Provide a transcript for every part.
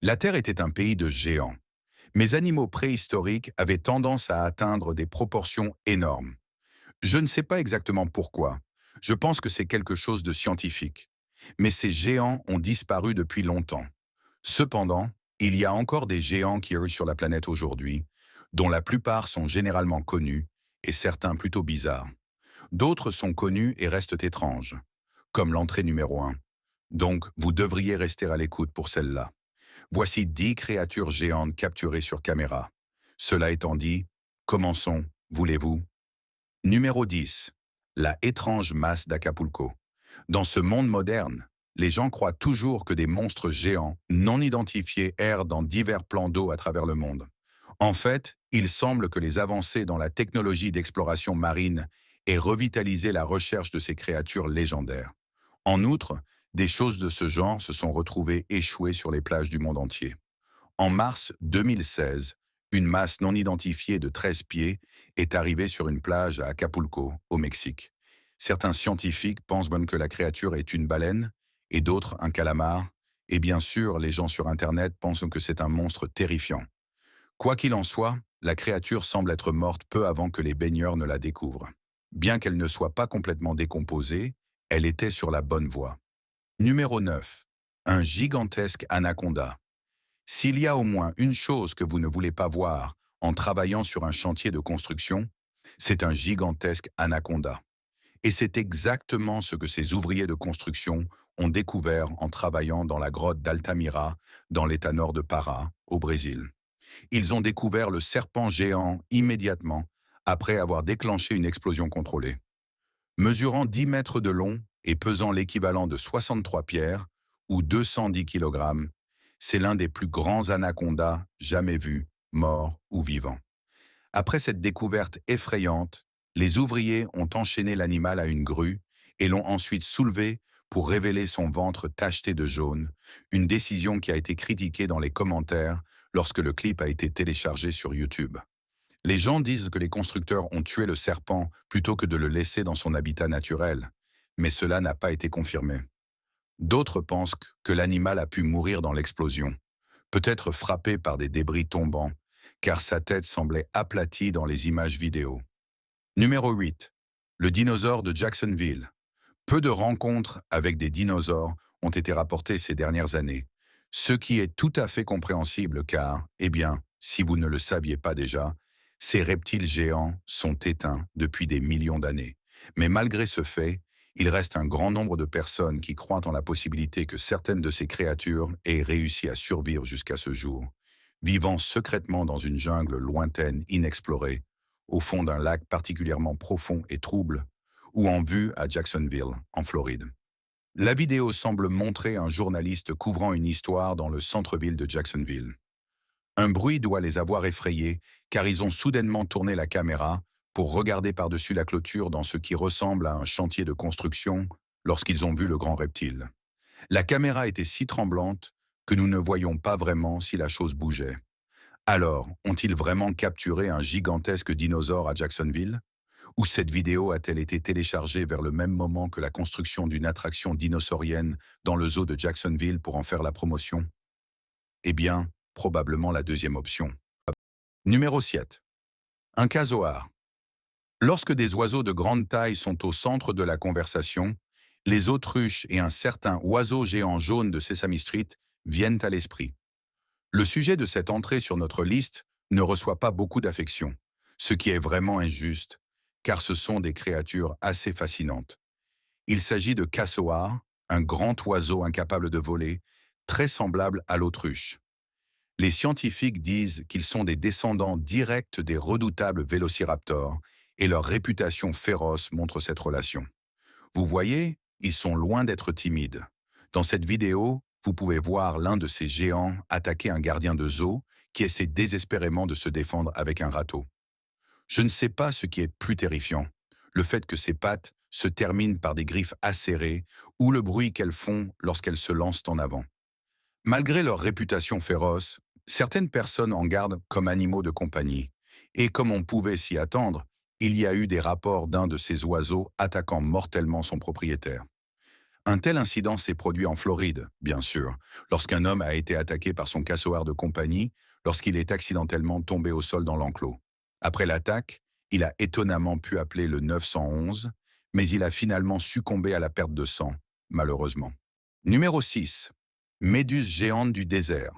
La Terre était un pays de géants. Mes animaux préhistoriques avaient tendance à atteindre des proportions énormes. Je ne sais pas exactement pourquoi. Je pense que c'est quelque chose de scientifique. Mais ces géants ont disparu depuis longtemps. Cependant, il y a encore des géants qui errent sur la planète aujourd'hui, dont la plupart sont généralement connus et certains plutôt bizarres. D'autres sont connus et restent étranges, comme l'entrée numéro 1. Donc, vous devriez rester à l'écoute pour celle-là. Voici 10 créatures géantes capturées sur caméra. Cela étant dit, commençons, voulez-vous? Numéro 10. La étrange masse d'Acapulco. Dans ce monde moderne, les gens croient toujours que des monstres géants, non identifiés, errent dans divers plans d'eau à travers le monde. En fait, il semble que les avancées dans la technologie d'exploration marine aient revitalisé la recherche de ces créatures légendaires. En outre, des choses de ce genre se sont retrouvées échouées sur les plages du monde entier. En mars 2016, une masse non identifiée de 13 pieds est arrivée sur une plage à Acapulco, au Mexique. Certains scientifiques pensent même que la créature est une baleine, et d'autres un calamar, et bien sûr, les gens sur Internet pensent que c'est un monstre terrifiant. Quoi qu'il en soit, la créature semble être morte peu avant que les baigneurs ne la découvrent. Bien qu'elle ne soit pas complètement décomposée, elle était sur la bonne voie. Numéro 9. Un gigantesque anaconda. S'il y a au moins une chose que vous ne voulez pas voir en travaillant sur un chantier de construction, c'est un gigantesque anaconda. Et c'est exactement ce que ces ouvriers de construction ont découvert en travaillant dans la grotte d'Altamira, dans l'état nord de Pará, au Brésil. Ils ont découvert le serpent géant immédiatement après avoir déclenché une explosion contrôlée. Mesurant 10 mètres de long et pesant l'équivalent de 63 pierres, ou 210 kg, c'est l'un des plus grands anacondas jamais vus, morts ou vivants. Après cette découverte effrayante, les ouvriers ont enchaîné l'animal à une grue et l'ont ensuite soulevé pour révéler son ventre tacheté de jaune, une décision qui a été critiquée dans les commentaires lorsque le clip a été téléchargé sur YouTube. Les gens disent que les constructeurs ont tué le serpent plutôt que de le laisser dans son habitat naturel, mais cela n'a pas été confirmé. D'autres pensent que l'animal a pu mourir dans l'explosion, peut-être frappé par des débris tombants, car sa tête semblait aplatie dans les images vidéo. Numéro 8. Le dinosaure de Jacksonville. Peu de rencontres avec des dinosaures ont été rapportées ces dernières années, ce qui est tout à fait compréhensible car, eh bien, si vous ne le saviez pas déjà, ces reptiles géants sont éteints depuis des millions d'années. Mais malgré ce fait, il reste un grand nombre de personnes qui croient en la possibilité que certaines de ces créatures aient réussi à survivre jusqu'à ce jour, vivant secrètement dans une jungle lointaine, inexplorée, au fond d'un lac particulièrement profond et trouble, ou en vue à Jacksonville, en Floride. La vidéo semble montrer un journaliste couvrant une histoire dans le centre-ville de Jacksonville. Un bruit doit les avoir effrayés, car ils ont soudainement tourné la caméra pour regarder par-dessus la clôture dans ce qui ressemble à un chantier de construction lorsqu'ils ont vu le grand reptile. La caméra était si tremblante que nous ne voyions pas vraiment si la chose bougeait. Alors, ont-ils vraiment capturé un gigantesque dinosaure à Jacksonville? Ou cette vidéo a-t-elle été téléchargée vers le même moment que la construction d'une attraction dinosaurienne dans le zoo de Jacksonville pour en faire la promotion? Eh bien, probablement la deuxième option. Numéro 7. Un casoar. Lorsque des oiseaux de grande taille sont au centre de la conversation, les autruches et un certain oiseau géant jaune de Sesame Street viennent à l'esprit. Le sujet de cette entrée sur notre liste ne reçoit pas beaucoup d'affection, ce qui est vraiment injuste, car ce sont des créatures assez fascinantes. Il s'agit de casoar, un grand oiseau incapable de voler, très semblable à l'autruche. Les scientifiques disent qu'ils sont des descendants directs des redoutables vélociraptors et leur réputation féroce montre cette relation. Vous voyez, ils sont loin d'être timides. Dans cette vidéo, vous pouvez voir l'un de ces géants attaquer un gardien de zoo qui essaie désespérément de se défendre avec un râteau. Je ne sais pas ce qui est plus terrifiant, le fait que ses pattes se terminent par des griffes acérées ou le bruit qu'elles font lorsqu'elles se lancent en avant. Malgré leur réputation féroce, certaines personnes en gardent comme animaux de compagnie. Et comme on pouvait s'y attendre, il y a eu des rapports d'un de ces oiseaux attaquant mortellement son propriétaire. Un tel incident s'est produit en Floride, bien sûr, lorsqu'un homme a été attaqué par son cassoeur de compagnie lorsqu'il est accidentellement tombé au sol dans l'enclos. Après l'attaque, il a étonnamment pu appeler le 911, mais il a finalement succombé à la perte de sang, malheureusement. Numéro 6. Méduse géante du désert.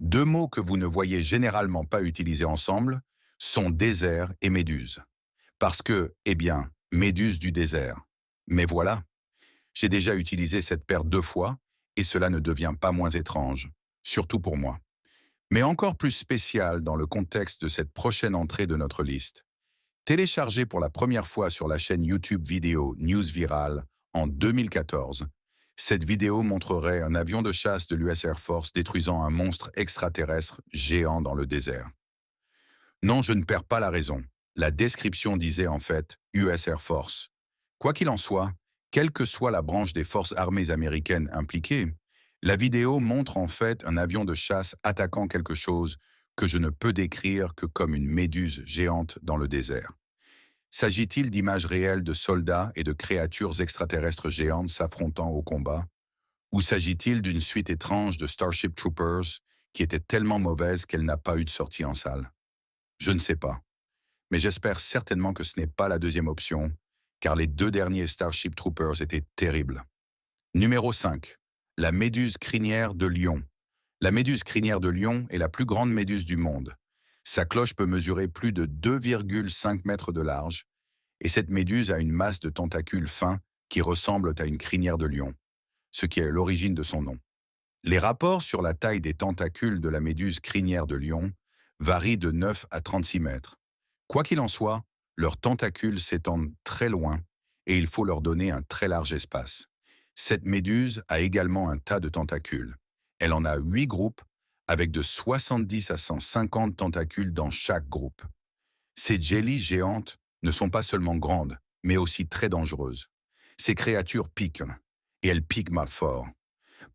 Deux mots que vous ne voyez généralement pas utilisés ensemble sont désert et méduse. Parce que, eh bien, méduse du désert. Mais voilà, j'ai déjà utilisé cette paire 2 fois et cela ne devient pas moins étrange, surtout pour moi. Mais encore plus spécial dans le contexte de cette prochaine entrée de notre liste. Téléchargée pour la première fois sur la chaîne YouTube vidéo News Viral en 2014, cette vidéo montrerait un avion de chasse de l'US Air Force détruisant un monstre extraterrestre géant dans le désert. Non, je ne perds pas la raison. La description disait en fait US Air Force. Quoi qu'il en soit, quelle que soit la branche des forces armées américaines impliquées, la vidéo montre en fait un avion de chasse attaquant quelque chose que je ne peux décrire que comme une méduse géante dans le désert. S'agit-il d'images réelles de soldats et de créatures extraterrestres géantes s'affrontant au combat? Ou s'agit-il d'une suite étrange de Starship Troopers qui était tellement mauvaise qu'elle n'a pas eu de sortie en salle? Je ne sais pas, mais j'espère certainement que ce n'est pas la deuxième option, car les 2 derniers Starship Troopers étaient terribles. Numéro 5. La méduse crinière de lion. La méduse crinière de lion est la plus grande méduse du monde. Sa cloche peut mesurer plus de 2,5 mètres de large, et cette méduse a une masse de tentacules fins qui ressemblent à une crinière de lion, ce qui est l'origine de son nom. Les rapports sur la taille des tentacules de la méduse crinière de lion varient de 9 à 36 mètres. Quoi qu'il en soit, leurs tentacules s'étendent très loin et il faut leur donner un très large espace. Cette méduse a également un tas de tentacules. Elle en a 8 groupes avec de 70 à 150 tentacules dans chaque groupe. Ces jellies géantes ne sont pas seulement grandes, mais aussi très dangereuses. Ces créatures piquent, et elles piquent mal fort.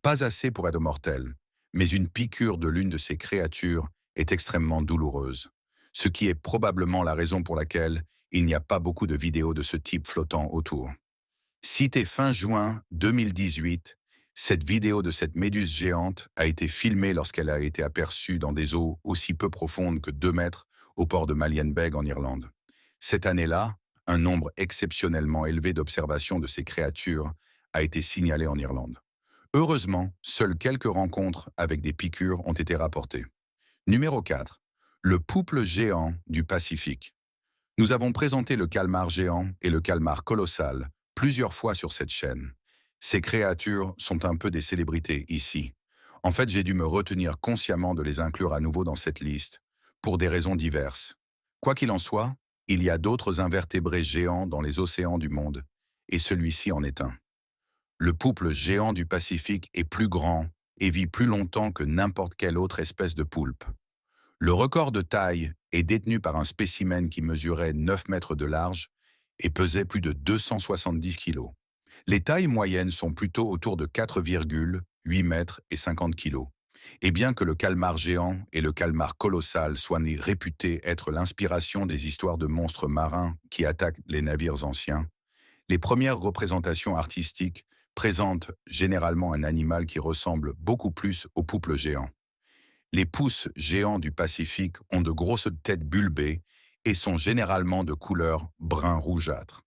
Pas assez pour être mortelles, mais une piqûre de l'une de ces créatures est extrêmement douloureuse, ce qui est probablement la raison pour laquelle il n'y a pas beaucoup de vidéos de ce type flottant autour. Citée fin juin 2018, cette vidéo de cette méduse géante a été filmée lorsqu'elle a été aperçue dans des eaux aussi peu profondes que 2 mètres au port de Malienbeg en Irlande. Cette année-là, un nombre exceptionnellement élevé d'observations de ces créatures a été signalé en Irlande. Heureusement, seules quelques rencontres avec des piqûres ont été rapportées. Numéro 4. Le pouple géant du Pacifique. Nous avons présenté le calmar géant et le calmar colossal plusieurs fois sur cette chaîne. Ces créatures sont un peu des célébrités ici. En fait, j'ai dû me retenir consciemment de les inclure à nouveau dans cette liste, pour des raisons diverses. Quoi qu'il en soit, il y a d'autres invertébrés géants dans les océans du monde, et celui-ci en est un. Le pouple géant du Pacifique est plus grand et vit plus longtemps que n'importe quelle autre espèce de poulpe. Le record de taille est détenu par un spécimen qui mesurait 9 mètres de large et pesait plus de 270 kilos. Les tailles moyennes sont plutôt autour de 4,8 mètres et 50 kilos. Et bien que le calmar géant et le calmar colossal soient réputés être l'inspiration des histoires de monstres marins qui attaquent les navires anciens, les premières représentations artistiques présentent généralement un animal qui ressemble beaucoup plus au pouple géant. Les pousses géants du Pacifique ont de grosses têtes bulbées et sont généralement de couleur brun-rougeâtre.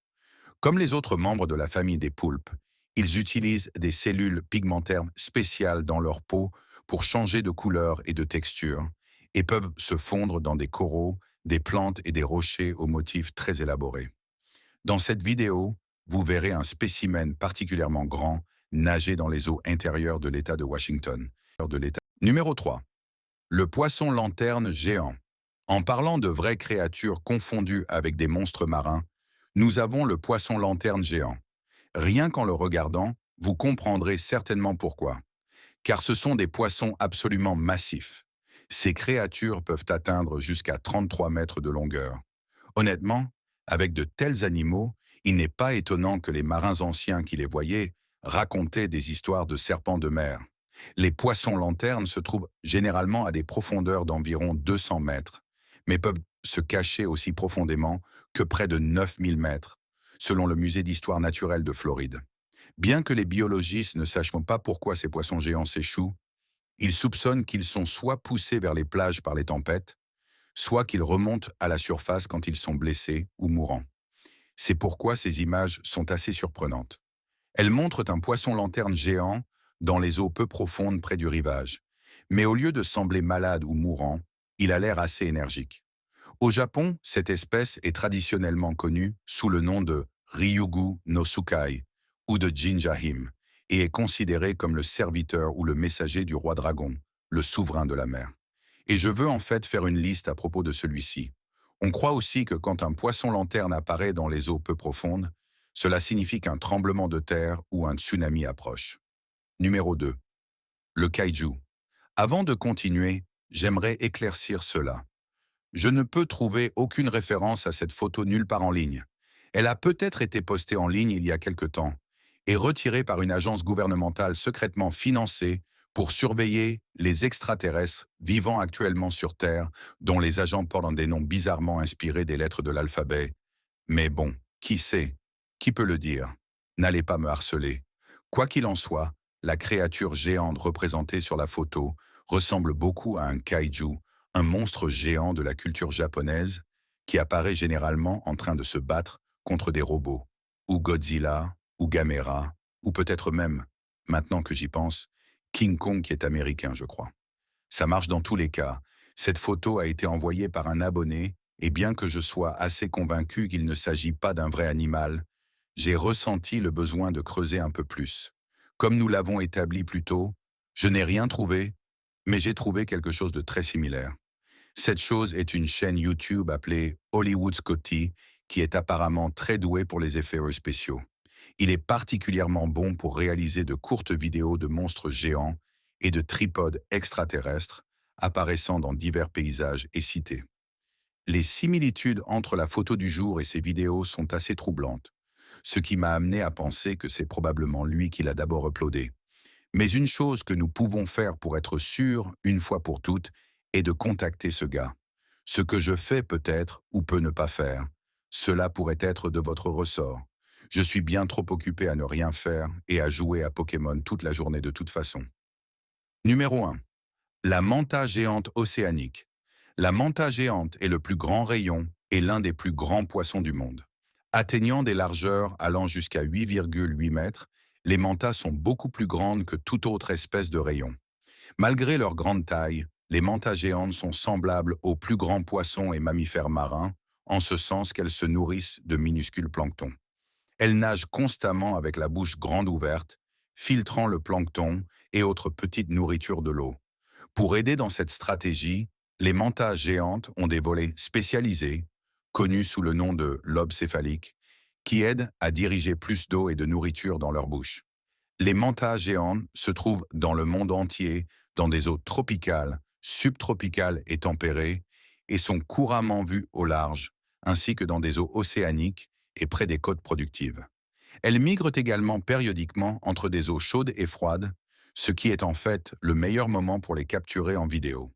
Comme les autres membres de la famille des poulpes, ils utilisent des cellules pigmentaires spéciales dans leur peau pour changer de couleur et de texture et peuvent se fondre dans des coraux, des plantes et des rochers aux motifs très élaborés. Dans cette vidéo, vous verrez un spécimen particulièrement grand nager dans les eaux intérieures de l'État de Washington. Numéro 3. Le poisson lanterne géant. En parlant de vraies créatures confondues avec des monstres marins, nous avons le poisson lanterne géant. Rien qu'en le regardant, vous comprendrez certainement pourquoi. Car ce sont des poissons absolument massifs. Ces créatures peuvent atteindre jusqu'à 33 mètres de longueur. Honnêtement, avec de tels animaux, il n'est pas étonnant que les marins anciens qui les voyaient racontaient des histoires de serpents de mer. Les poissons lanternes se trouvent généralement à des profondeurs d'environ 200 mètres, mais peuvent se cacher aussi profondément que près de 9000 mètres, selon le Musée d'histoire naturelle de Floride. Bien que les biologistes ne sachent pas pourquoi ces poissons géants s'échouent, ils soupçonnent qu'ils sont soit poussés vers les plages par les tempêtes, soit qu'ils remontent à la surface quand ils sont blessés ou mourants. C'est pourquoi ces images sont assez surprenantes. Elles montrent un poisson lanterne géant dans les eaux peu profondes près du rivage. Mais au lieu de sembler malade ou mourant, il a l'air assez énergique. Au Japon, cette espèce est traditionnellement connue sous le nom de Ryugu no Tsukai ou de Jinjahim et est considérée comme le serviteur ou le messager du roi dragon, le souverain de la mer. Et je veux en fait faire une liste à propos de celui-ci. On croit aussi que quand un poisson lanterne apparaît dans les eaux peu profondes, cela signifie qu'un tremblement de terre ou un tsunami approche. Numéro 2. Le kaiju. Avant de continuer, j'aimerais éclaircir cela. Je ne peux trouver aucune référence à cette photo nulle part en ligne. Elle a peut-être été postée en ligne il y a quelque temps et retirée par une agence gouvernementale secrètement financée pour surveiller les extraterrestres vivant actuellement sur Terre, dont les agents portent des noms bizarrement inspirés des lettres de l'alphabet. Mais bon, qui sait? Qui peut le dire? N'allez pas me harceler. Quoi qu'il en soit, la créature géante représentée sur la photo ressemble beaucoup à un kaiju, un monstre géant de la culture japonaise qui apparaît généralement en train de se battre contre des robots, ou Godzilla, ou Gamera, ou peut-être même, maintenant que j'y pense, King Kong qui est américain, je crois. Ça marche dans tous les cas. Cette photo a été envoyée par un abonné, et bien que je sois assez convaincu qu'il ne s'agit pas d'un vrai animal, j'ai ressenti le besoin de creuser un peu plus. Comme nous l'avons établi plus tôt, je n'ai rien trouvé, mais j'ai trouvé quelque chose de très similaire. Cette chose est une chaîne YouTube appelée Hollywood Scotty, qui est apparemment très douée pour les effets spéciaux. Il est particulièrement bon pour réaliser de courtes vidéos de monstres géants et de tripodes extraterrestres apparaissant dans divers paysages et cités. Les similitudes entre la photo du jour et ces vidéos sont assez troublantes, ce qui m'a amené à penser que c'est probablement lui qui l'a d'abord uploadé. Mais une chose que nous pouvons faire pour être sûrs, une fois pour toutes, est de contacter ce gars. Ce que je fais peut-être ou peux ne pas faire, cela pourrait être de votre ressort. Je suis bien trop occupé à ne rien faire et à jouer à Pokémon toute la journée de toute façon. Numéro 1. La manta géante océanique. La manta géante est le plus grand rayon et l'un des plus grands poissons du monde. Atteignant des largeurs allant jusqu'à 8,8 mètres, les mantas sont beaucoup plus grandes que toute autre espèce de rayon. Malgré leur grande taille, les mantas géantes sont semblables aux plus grands poissons et mammifères marins, en ce sens qu'elles se nourrissent de minuscules planctons. Elles nagent constamment avec la bouche grande ouverte, filtrant le plancton et autres petites nourritures de l'eau. Pour aider dans cette stratégie, les mantas géantes ont des volets spécialisés, connus sous le nom de lobes céphaliques, qui aident à diriger plus d'eau et de nourriture dans leur bouche. Les mantas géantes se trouvent dans le monde entier, dans des eaux tropicales, subtropicales et tempérées, et sont couramment vues au large, ainsi que dans des eaux océaniques et près des côtes productives. Elles migrent également périodiquement entre des eaux chaudes et froides, ce qui est en fait le meilleur moment pour les capturer en vidéo.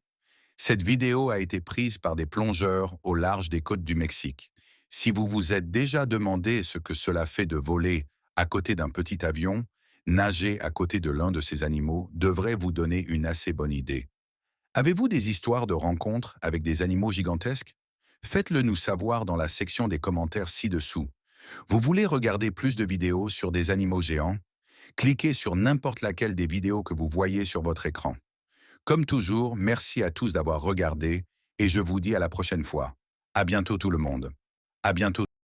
Cette vidéo a été prise par des plongeurs au large des côtes du Mexique. Si vous vous êtes déjà demandé ce que cela fait de voler à côté d'un petit avion, nager à côté de l'un de ces animaux devrait vous donner une assez bonne idée. Avez-vous des histoires de rencontres avec des animaux gigantesques? Faites-le nous savoir dans la section des commentaires ci-dessous. Vous voulez regarder plus de vidéos sur des animaux géants? Cliquez sur n'importe laquelle des vidéos que vous voyez sur votre écran. Comme toujours, merci à tous d'avoir regardé et je vous dis à la prochaine fois. À bientôt tout le monde. À bientôt.